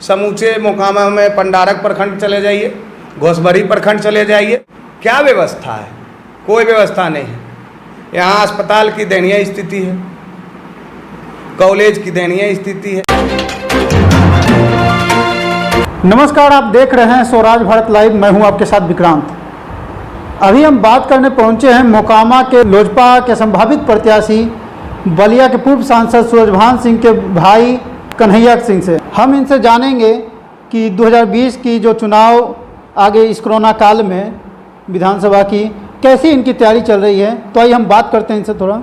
समूचे मोकामा में पंडारक प्रखंड चले जाइए, घोसबरी प्रखंड चले जाइए, क्या व्यवस्था है? कोई व्यवस्था नहीं है। यहाँ अस्पताल की दयनीय स्थिति है, कॉलेज की दयनीय स्थिति है। नमस्कार, आप देख रहे हैं स्वराज भारत लाइव। मैं हूं आपके साथ विक्रांत। अभी हम बात करने पहुंचे हैं मोकामा के लोजपा के संभावित प्रत्याशी बलिया के पूर्व सांसद सूरजभान सिंह के भाई कन्हैया सिंह से। हम इनसे जानेंगे कि 2020 की जो चुनाव आगे इस कोरोना काल में विधानसभा की कैसी इनकी तैयारी चल रही है। तो आइए हम बात करते हैं इनसे थोड़ा।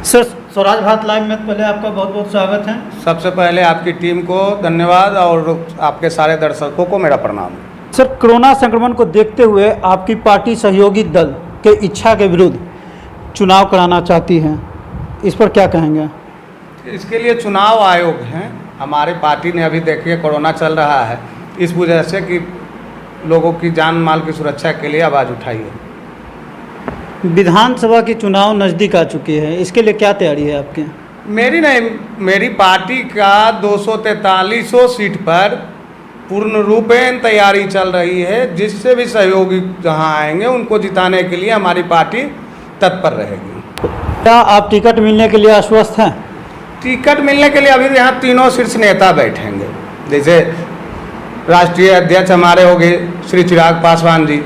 सर, स्वराज भारत लाइव में पहले आपका बहुत बहुत स्वागत है। सबसे पहले आपकी टीम को धन्यवाद और आपके सारे दर्शकों को मेरा प्रणाम। सर, कोरोना संक्रमण को देखते हुए आपकी पार्टी सहयोगी दल के इच्छा के विरुद्ध चुनाव कराना चाहती है, इस पर क्या कहेंगे? इसके लिए चुनाव आयोग हैं। हमारी पार्टी ने अभी देखिए कोरोना चल रहा है, इस वजह से कि लोगों की जान माल की सुरक्षा के लिए आवाज़ उठाई है। विधानसभा की चुनाव नज़दीक आ चुकी है, इसके लिए क्या तैयारी है आपकी? मेरी नहीं, मेरी पार्टी का 243 सीट पर पूर्ण रूपेण तैयारी चल रही है। जिससे भी सहयोगी जहां आएंगे उनको जिताने के लिए हमारी पार्टी तत्पर रहेगी। क्या आप टिकट मिलने के लिए आश्वस्त हैं? टिकट मिलने के लिए अभी यहाँ तीनों शीर्ष नेता बैठेंगे। जैसे राष्ट्रीय अध्यक्ष हमारे हो गए श्री चिराग पासवान जी,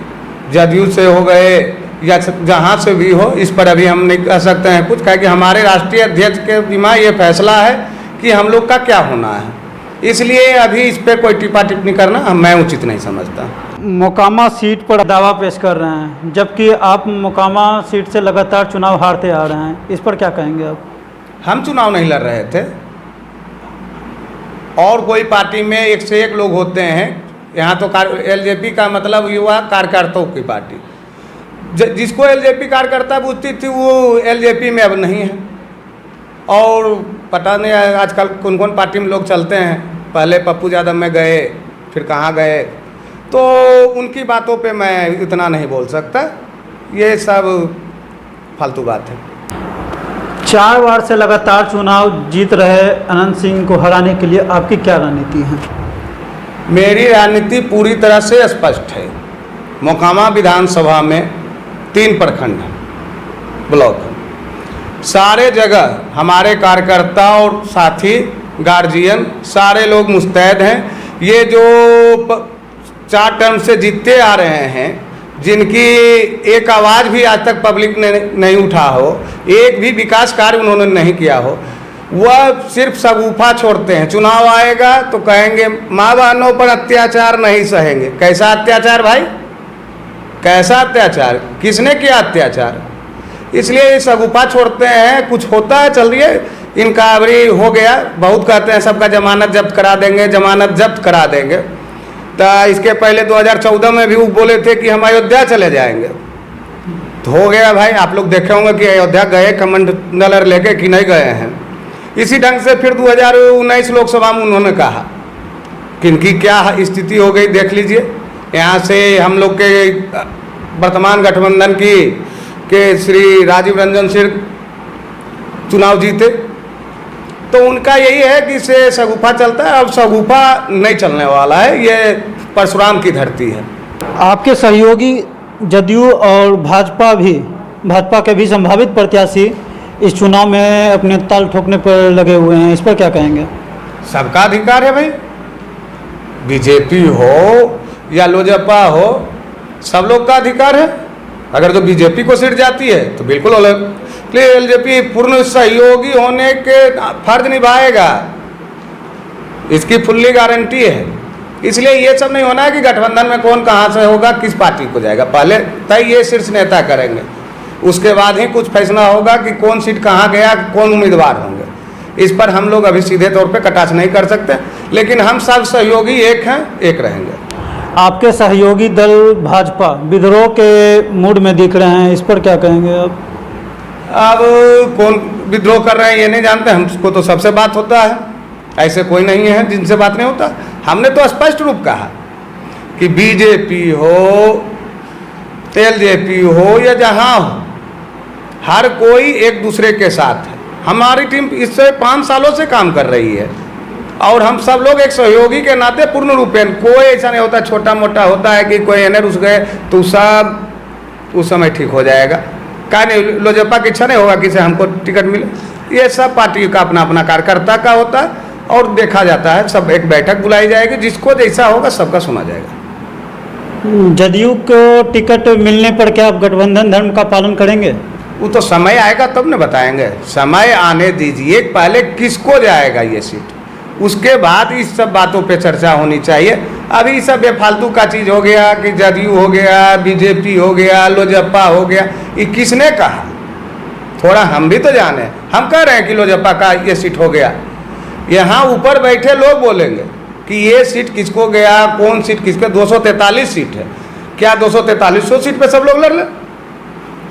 जदयू से हो गए या जहाँ से भी हो, इस पर अभी हम नहीं कह सकते हैं कुछ, क्या कि हमारे राष्ट्रीय अध्यक्ष के जिम्मा ये फैसला है कि हम लोग का क्या होना है। इसलिए अभी इस पर कोई टिप्पा टिप्पणी करना मैं उचित नहीं समझता। मोकामा सीट पर दावा पेश कर रहे हैं, जबकि आप मोकामा सीट से लगातार चुनाव हारते आ रहे हैं, इस पर क्या कहेंगे आप? हम चुनाव नहीं लड़ रहे थे, और कोई पार्टी में एक से एक लोग होते हैं। यहाँ तो एलजेपी का मतलब युवा कार्यकर्ताओं की पार्टी, जिसको एलजेपी कार्यकर्ता पूछती थी वो एलजेपी में अब नहीं है। और पता नहीं आजकल कौन कौन पार्टी में लोग चलते हैं, पहले पप्पू यादव में गए, फिर कहाँ गए, तो उनकी बातों पे मैं इतना नहीं बोल सकता। ये सब फालतू बात है। 4 बार से लगातार चुनाव जीत रहे अनंत सिंह को हराने के लिए आपकी क्या रणनीति है? मेरी रणनीति पूरी तरह से स्पष्ट है। मोकामा विधानसभा में 3 प्रखंड ब्लॉक, सारे जगह हमारे कार्यकर्ता और साथी गार्जियन सारे लोग मुस्तैद हैं। ये जो 4 टर्म से जीतते आ रहे हैं, जिनकी एक आवाज़ भी आज तक पब्लिक ने नहीं उठा हो, एक भी विकास कार्य उन्होंने नहीं किया हो, वह सिर्फ सगुफा छोड़ते हैं। चुनाव आएगा तो कहेंगे माँ बहनों पर अत्याचार नहीं सहेंगे। कैसा अत्याचार भाई, कैसा अत्याचार, किसने किया अत्याचार? इसलिए ये सगुफा छोड़ते हैं। कुछ होता है चलिए, इनका अभी हो गया, बहुत कहते हैं सबका जमानत जब्त करा देंगे, जमानत जब्त करा देंगे। तो इसके पहले 2014 में भी वो बोले थे कि हम अयोध्या चले जाएंगे, तो हो गया भाई। आप लोग देखे होंगे कि अयोध्या गए कमंडलर लेके कि नहीं गए हैं। इसी ढंग से फिर 2019 लोकसभा में उन्होंने कहा कि इनकी क्या स्थिति हो गई देख लीजिए। यहाँ से हम लोग के वर्तमान गठबंधन के श्री राजीव रंजन सिंह चुनाव जीते, तो उनका यही है कि इसे सगुफा चलता है। अब सगुफा नहीं चलने वाला है, ये परशुराम की धरती है। आपके सहयोगी जदयू और भाजपा के भी संभावित प्रत्याशी इस चुनाव में अपने ताल ठोकने पर लगे हुए हैं, इस पर क्या कहेंगे? सबका अधिकार है भाई, बीजेपी हो या लोजपा हो, सब लोग का अधिकार है। अगर तो बीजेपी को सीट जाती है तो बिल्कुल एलजेपी पूर्ण सहयोगी होने के फर्ज निभाएगा, इसकी फुल्ली गारंटी है। इसलिए ये सब नहीं होना है कि गठबंधन में कौन कहाँ से होगा, किस पार्टी को जाएगा। पहले तय ये शीर्ष नेता करेंगे, उसके बाद ही कुछ फैसला होगा कि कौन सीट कहाँ गया, कौन उम्मीदवार होंगे। इस पर हम लोग अभी सीधे तौर पे कटाक्ष नहीं कर सकते, लेकिन हम सब सहयोगी एक हैं, एक रहेंगे। आपके सहयोगी दल भाजपा विद्रोह के मूड में दिख रहे हैं, इस पर क्या कहेंगे आप? अब कौन विद्रोह कर रहे हैं ये नहीं जानते, हमको तो सबसे बात होता है, ऐसे कोई नहीं है जिनसे बात नहीं होता। हमने तो स्पष्ट रूप कहा कि बीजेपी हो, एलजेपी हो या जहाँ हो, हर कोई एक दूसरे के साथ है। हमारी टीम इससे 5 सालों से काम कर रही है और हम सब लोग एक सहयोगी के नाते पूर्ण रूपेण, कोई ऐसा नहीं होता छोटा मोटा होता है कि कोई एनर उस गए तो सब उस समय ठीक हो जाएगा। क्या नहीं, लोजपा की इच्छा नहीं होगा कि से हमको टिकट मिले। ये सब पार्टी का अपना अपना कार्यकर्ता का होता है और देखा जाता है। सब एक बैठक बुलाई जाएगी, जिसको जैसा होगा सबका सुना जाएगा। जदयू को टिकट मिलने पर क्या आप गठबंधन धर्म का पालन करेंगे? वो तो समय आएगा तब न बताएंगे, समय आने दीजिए। पहले किसको जाएगा ये सीट, उसके बाद इस सब बातों पे चर्चा होनी चाहिए। अभी सब बेफालतू का चीज़ हो गया कि जदयू हो गया, बीजेपी हो गया, लोजपा हो गया, ये किसने कहा? थोड़ा हम भी तो जाने। हम कह रहे हैं कि लोजपा का ये सीट हो गया, यहाँ ऊपर बैठे लोग बोलेंगे कि ये सीट किसको गया, कौन सीट किसके। 243 सीट है, क्या 243 सीट पे सब लोग लड़ लें?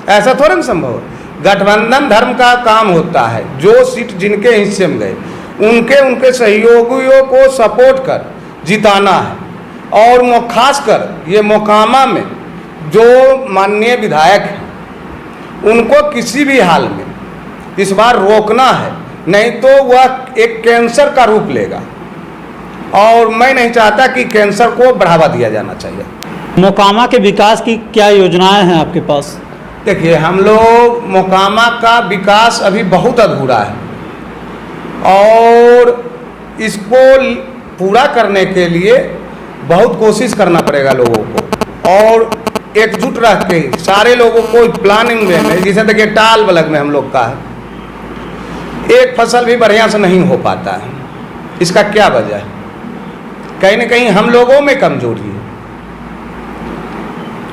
ऐसा थोड़ा ना संभव है। गठबंधन धर्म का काम होता है, जो सीट जिनके हिस्से में गए उनके सहयोगियों को सपोर्ट कर जिताना है। और खासकर ये मोकामा में जो माननीय विधायक हैं उनको किसी भी हाल में इस बार रोकना है, नहीं तो वह एक कैंसर का रूप लेगा। और मैं नहीं चाहता कि कैंसर को बढ़ावा दिया जाना चाहिए। मोकामा के विकास की क्या योजनाएं हैं आपके पास? देखिए, हम लोग मोकामा का विकास अभी बहुत अधूरा है और इसको पूरा करने के लिए बहुत कोशिश करना पड़ेगा लोगों को। और एकजुट रह के सारे लोगों को प्लानिंग में, जैसे देखिए टाल बलग में हम लोग का है, एक फसल भी बढ़िया से नहीं हो पाता है। इसका क्या वजह है? कहीं ना कहीं हम लोगों में कमजोरी है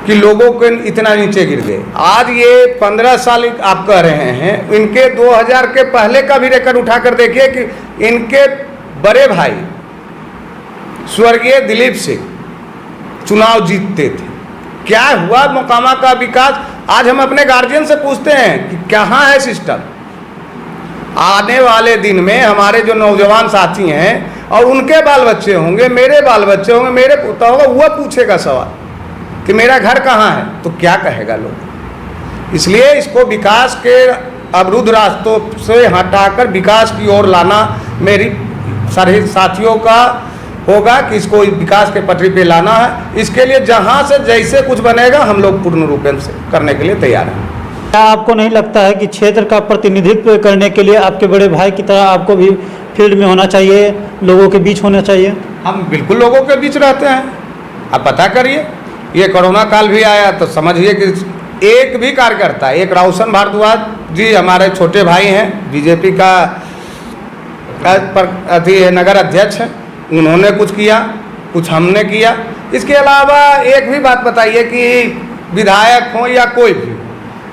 कि लोगों को इतना नीचे गिर गए। आज ये 15 साल आप कह रहे हैं, इनके 2000 के पहले का भी रिकॉर्ड उठाकर देखिए कि इनके बड़े भाई स्वर्गीय दिलीप सिंह चुनाव जीतते थे। क्या हुआ मोकामा का विकास? आज हम अपने गार्जियन से पूछते हैं कि कहाँ है सिस्टम। आने वाले दिन में हमारे जो नौजवान साथी हैं और उनके बाल बच्चे होंगे, मेरे बाल बच्चे होंगे, मेरे पोता होगा, वह पूछेगा सवाल कि मेरा घर कहाँ है, तो क्या कहेगा लोग। इसलिए इसको विकास के अवरुद्ध रास्तों से हटाकर विकास की ओर लाना मेरी सारे साथियों का होगा कि इसको विकास के पटरी पे लाना है। इसके लिए जहाँ से जैसे कुछ बनेगा हम लोग पूर्ण रूप से करने के लिए तैयार हैं। क्या आपको नहीं लगता है कि क्षेत्र का प्रतिनिधित्व करने के लिए आपके बड़े भाई की तरह आपको भी फील्ड में होना चाहिए, लोगों के बीच होना चाहिए? हम बिल्कुल लोगों के बीच रहते हैं। आप पता करिए, ये कोरोना काल भी आया तो समझिए कि एक भी कार्यकर्ता, एक राउसन भारद्वाज जी हमारे छोटे भाई हैं, बीजेपी का नगर अध्यक्ष हैं, उन्होंने कुछ किया, कुछ हमने किया। इसके अलावा एक भी बात बताइए कि विधायक हो या कोई भी,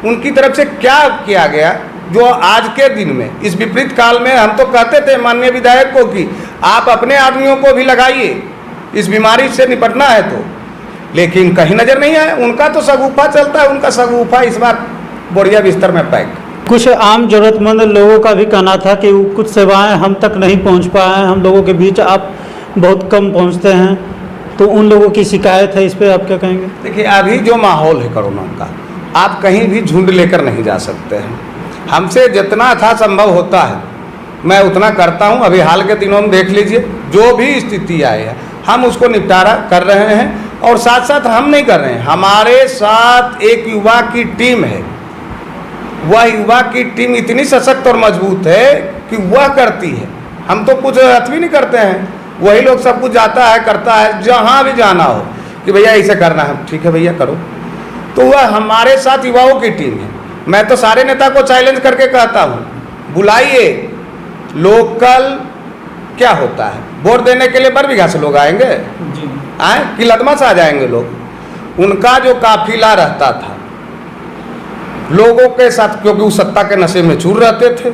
उनकी तरफ से क्या किया गया जो आज के दिन में इस विपरीत काल में। हम तो कहते थे माननीय विधायक को कि आप अपने आदमियों को भी लगाइए, इस बीमारी से निपटना है तो, लेकिन कहीं नज़र नहीं आया। उनका तो सगुफा चलता है, उनका सगुफा इस बार बोरिया बिस्तर में पैक। कुछ आम जरूरतमंद लोगों का भी कहना था कि कुछ सेवाएं हम तक नहीं पहुंच पाए हैं, हम लोगों के बीच आप बहुत कम पहुंचते हैं, तो उन लोगों की शिकायत है, इस पर आप क्या कहेंगे? देखिए, अभी जो माहौल है कोरोना का, आप कहीं भी झुंड लेकर नहीं जा सकते हैं। हमसे जितना था संभव होता है मैं उतना करता हूं। अभी हाल के दिनों में देख लीजिए, जो भी स्थिति आई है हम उसको निपटारा कर रहे हैं। और साथ साथ हम नहीं कर रहे हैं, हमारे साथ एक युवा की टीम है। वह युवा की टीम इतनी सशक्त और मजबूत है कि वह करती है। हम तो कुछ अर्थ भी नहीं करते हैं, वही लोग सब कुछ जाता है, करता है। जहाँ भी जाना हो कि भैया ऐसे करना है, ठीक है भैया करो, तो वह हमारे साथ युवाओं की टीम है। मैं तो सारे नेता को चैलेंज करके कहता हूँ, बुलाइए, लोकल क्या होता है, वोट देने के लिए बरबीघा से लोग आएंगे, आए कि लदमा से आ जाएंगे लोग। उनका जो काफिला रहता था लोगों के साथ, क्योंकि वो सत्ता के नशे में चूर रहते थे,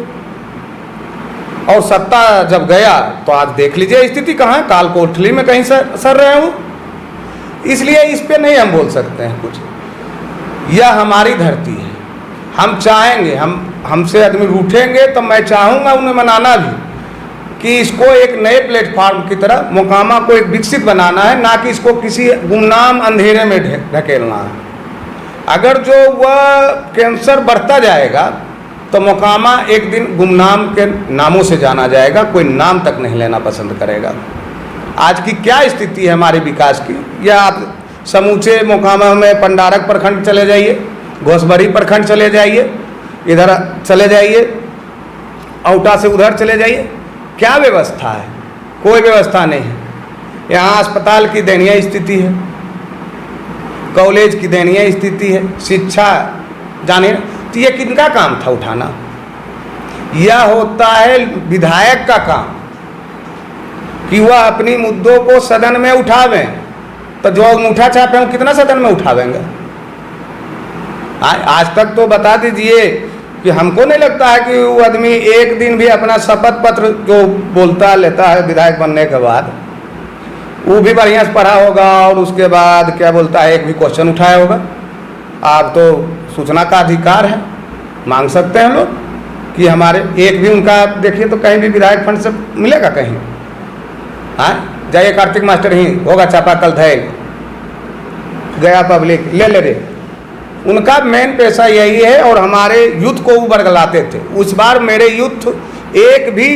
और सत्ता जब गया तो आज देख लीजिए स्थिति कहाँ है, काल कोठली में कहीं सर रहे हो। इसलिए इस पे नहीं हम बोल सकते हैं कुछ। यह हमारी धरती है, हम चाहेंगे, हमसे आदमी रूठेंगे तो मैं चाहूँगा उन्हें मनाना भी कि इसको एक नए प्लेटफॉर्म की तरह मोकामा को एक विकसित बनाना है, ना कि इसको किसी गुमनाम अंधेरे में ढकेलना है। अगर जो वह कैंसर बढ़ता जाएगा तो मोकामा एक दिन गुमनाम के नामों से जाना जाएगा, कोई नाम तक नहीं लेना पसंद करेगा। आज की क्या स्थिति है हमारे विकास की, या आप समूचे मोकामा में पंडारक प्रखंड चले जाइए, घोसबरी प्रखंड चले जाइए, इधर चले जाइए, औटा से उधर चले जाइए, क्या व्यवस्था है? कोई व्यवस्था नहीं है। यहाँ अस्पताल की दयनीय स्थिति है, कॉलेज की दयनीय स्थिति है, शिक्षा जाने। तो ये किनका काम था उठाना? यह होता है विधायक का काम कि वह अपनी मुद्दों को सदन में उठावें। तो जो अंगूठा छापे हैं कितना सदन में उठावेंगे? आज तक तो बता दीजिए कि हमको नहीं लगता है कि वो आदमी एक दिन भी अपना शपथ पत्र जो बोलता लेता है विधायक बनने के बाद, वो भी बढ़िया से पढ़ा होगा और उसके बाद क्या बोलता है एक भी क्वेश्चन उठाया होगा। आप तो सूचना का अधिकार है, मांग सकते हैं लोग कि हमारे एक भी उनका देखिए तो कहीं भी विधायक फंड से मिलेगा कहीं? हाँ, जाइए कार्तिक मास्टर ही होगा चापाकल धैल गया पब्लिक ले रे। उनका मेन पैसा यही है और हमारे यूथ को वो बरगलाते थे। उस बार मेरे यूथ एक भी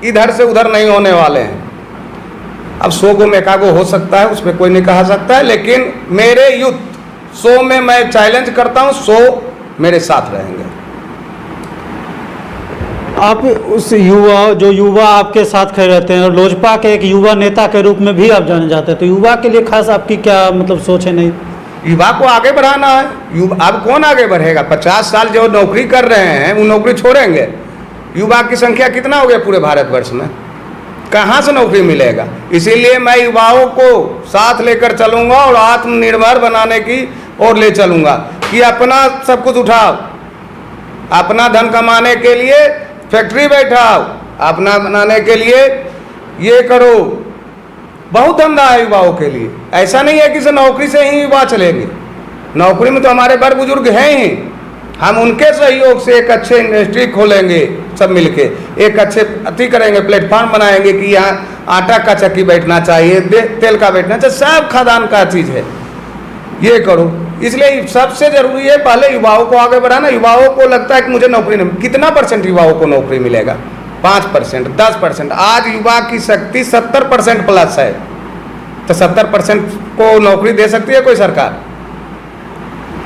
इधर से उधर नहीं होने वाले हैं। अब 100 गो में एकागो हो सकता है, उसमें कोई नहीं कहा सकता है, लेकिन मेरे यूथ 100 में मैं चैलेंज करता हूँ, 100 मेरे साथ रहेंगे। आप उस युवा आपके साथ खड़े रहते हैं और लोजपा के एक युवा नेता के रूप में भी आप जाने जाते हैं, तो युवा के लिए खास आपकी क्या मतलब सोच है? नहीं, युवा को आगे बढ़ाना है। अब कौन आगे बढ़ेगा? 50 साल जो नौकरी कर रहे हैं वो नौकरी छोड़ेंगे। युवा की संख्या कितना हो गया पूरे भारतवर्ष में? कहाँ से नौकरी मिलेगा? इसीलिए मैं युवाओं को साथ लेकर चलूँगा और आत्मनिर्भर बनाने की ओर ले चलूँगा कि अपना सब कुछ उठाओ, अपना धन कमाने के लिए फैक्ट्री बैठाओ, अपना बनाने के लिए ये करो। बहुत धंधा है युवाओं के लिए। ऐसा नहीं है कि सिर्फ नौकरी से ही युवा चलेंगे। नौकरी में तो हमारे बड़े बुजुर्ग हैं ही, हम उनके सहयोग से एक अच्छे इंडस्ट्री खोलेंगे, सब मिलके एक अच्छे अति करेंगे, प्लेटफॉर्म बनाएंगे कि यहाँ आटा का चक्की बैठना चाहिए, तेल का बैठना चाहिए, सब खादान का चीज़ है, ये करो। इसलिए सबसे जरूरी है पहले युवाओं को आगे बढ़ाना। युवाओं को लगता है कि मुझे नौकरी नहीं, कितना परसेंट युवाओं को नौकरी मिलेगा? 5%, 10%। आज युवा की शक्ति 70% प्लस है, तो 70% को नौकरी दे सकती है कोई सरकार?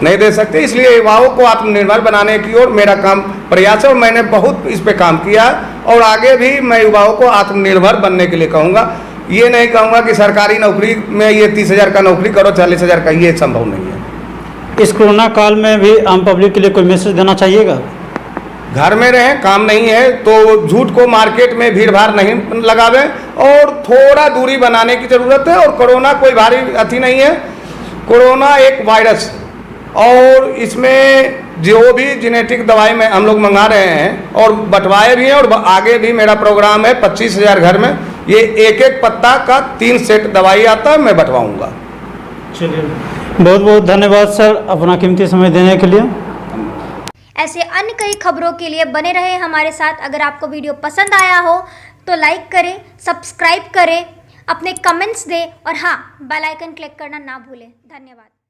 नहीं दे सकते। इसलिए युवाओं को आत्मनिर्भर बनाने की ओर मेरा काम प्रयास है और मैंने बहुत इस पे काम किया और आगे भी मैं युवाओं को आत्मनिर्भर बनने के लिए कहूँगा। ये नहीं कहूँगा कि सरकारी नौकरी में ये 30,000 का नौकरी करो, 40,000 का, ये संभव नहीं है। इस कोरोना काल में भी आम पब्लिक के लिए कोई मैसेज देना चाहिएगा? घर में रहें, काम नहीं है तो झूठ को मार्केट में भीड़ भाड़ नहीं लगावें और थोड़ा दूरी बनाने की ज़रूरत है। और कोरोना कोई भारी अति नहीं है, कोरोना एक वायरस और इसमें जो भी जेनेटिक दवाई में हम लोग मंगा रहे हैं और बंटवाए भी हैं और आगे भी मेरा प्रोग्राम है 25,000 घर में ये एक एक पत्ता का 3 सेट दवाई आता है, मैं बंटवाऊँगा। चलिए, बहुत बहुत धन्यवाद सर अपना कीमती समय देने के लिए। ऐसे अन्य कई खबरों के लिए बने रहे हमारे साथ। अगर आपको वीडियो पसंद आया हो तो लाइक करें, सब्सक्राइब करें, अपने कमेंट्स दें और हाँ, बेल आइकन क्लिक करना ना भूलें। धन्यवाद।